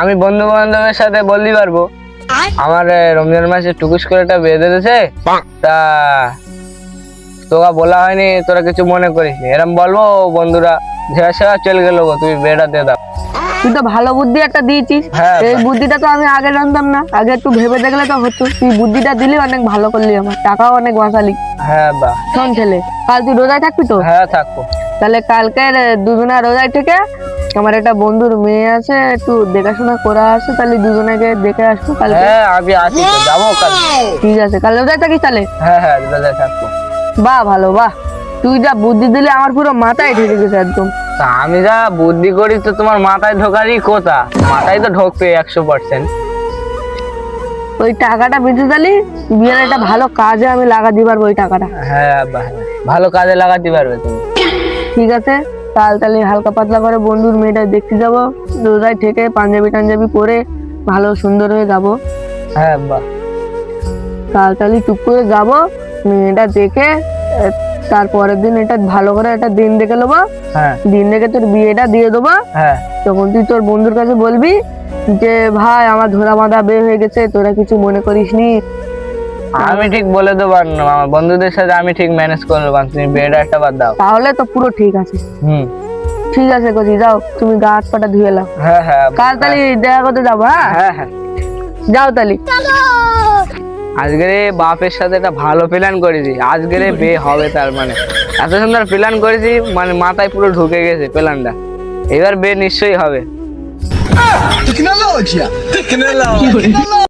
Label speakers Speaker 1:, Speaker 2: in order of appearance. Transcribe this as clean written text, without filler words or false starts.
Speaker 1: আমি বন্ধু বান্ধবের সাথে বলতে পারবো আমার রমজান মাসে টুকুস করে একটা বিয়ে দিতেছে, তা তোকে বলা হয়নি, তোরা কিছু মনে করিস নি। এরম বলবো বন্ধুরা ঝেড়া চলে গেল, তুমি বিয়েটা দিয়ে দাও।
Speaker 2: তুই তো ভালো বুদ্ধি একটা দিয়েছিস।
Speaker 1: হ্যাঁ,
Speaker 2: এই বুদ্ধিটা তো আমি আগে জানতাম না, আগে একটু ভেবে দেখলে তো হতো। তুই বুদ্ধিটা দিলি, অনেক ভালো করলি, আমার টাকাও অনেক বাঁচালি।
Speaker 1: হ্যাঁ বা
Speaker 2: শোন ছেলে, কাল তুই রোজায় থাকবি তো?
Speaker 1: হ্যাঁ থাকবো।
Speaker 2: তাহলে কালকের দুজনা রোজায় থেকে আমার একটা বন্ধুর মেয়ে আছে, একটু দেখাশোনা করা আছে, তাহলে দুজনেকে দেখে আসবো কালকে।
Speaker 1: হ্যাঁ আমি আছি তো, যাবো কাল।
Speaker 2: ঠিক আছে, কাল রোজায় থাকিস তাহলে?
Speaker 1: হ্যাঁ হ্যাঁ রোজায় থাকবো।
Speaker 2: বাহ ভালো, বাহ। তুই যা বুদ্ধি দিলে আমার পুরো মাথায় ঢেকে গেছে একদম।
Speaker 1: তা আমি যা বুদ্ধি করি তো তোমার মাথায় ঢোকারই কথা, মাথায় তো ঢোকবে 100%।
Speaker 2: ওই টাকাটা বেঁচে তালি বিয়ের একটা ভালো কাজে আমি লাগাতে পারবো ওই টাকাটা।
Speaker 1: হ্যাঁ বা ভালো কাজে লাগাতে পারবে তুমি।
Speaker 2: ঠিক আছে, কাল তাহলে হালকা পাতলা করে বন্ধুর মেয়েটা দেখতে যাবো, রোজায় থেকে পাঞ্জাবি টাঞ্জাবি পরে ভালো সুন্দর হয়ে যাবো।
Speaker 1: হ্যাঁ বা
Speaker 2: কাল তাহলে টুক করে যাবো, মেয়েটা দেখে তারপরের দিন এটা ভালো করে একটা দিন দেখে নেবো।
Speaker 1: হ্যাঁ
Speaker 2: দিন দেখে তোর বিয়েটা দিয়ে দেবো।
Speaker 1: হ্যাঁ
Speaker 2: তখন তুই তোর বন্ধুর কাছে বলবি যে ভাই আমার ধরা বাঁধা বিয়ে হয়ে গেছে, তোরা কিছু মনে করিস নি।
Speaker 1: আমি ঠিক বলে দেবো, আমার বন্ধুদের সাথে আমি ঠিক ম্যানেজ করে দেবো, তুমি বিয়েটা একটা বাদ দাও।
Speaker 2: তাহলে তো পুরো ঠিক আছে। ঠিক আছে কচি, যাও তুমি গা হাত পাটা ধুয়ে নাও।
Speaker 1: হ্যাঁ হ্যাঁ
Speaker 2: কাল তাহলে দেখা করতে যাবো। হ্যাঁ
Speaker 1: হ্যাঁ হ্যাঁ
Speaker 2: যাও তাহলে।
Speaker 1: আজকের বাপের সাথে একটা ভালো প্ল্যান করেছি, আজকের বিয়ে হবে, তার মানে এত সুন্দর প্ল্যান করেছি, মানে মাথায় পুরো ঢুকে গেছে প্ল্যানটা, এবার বিয়ে নিশ্চয়ই হবে।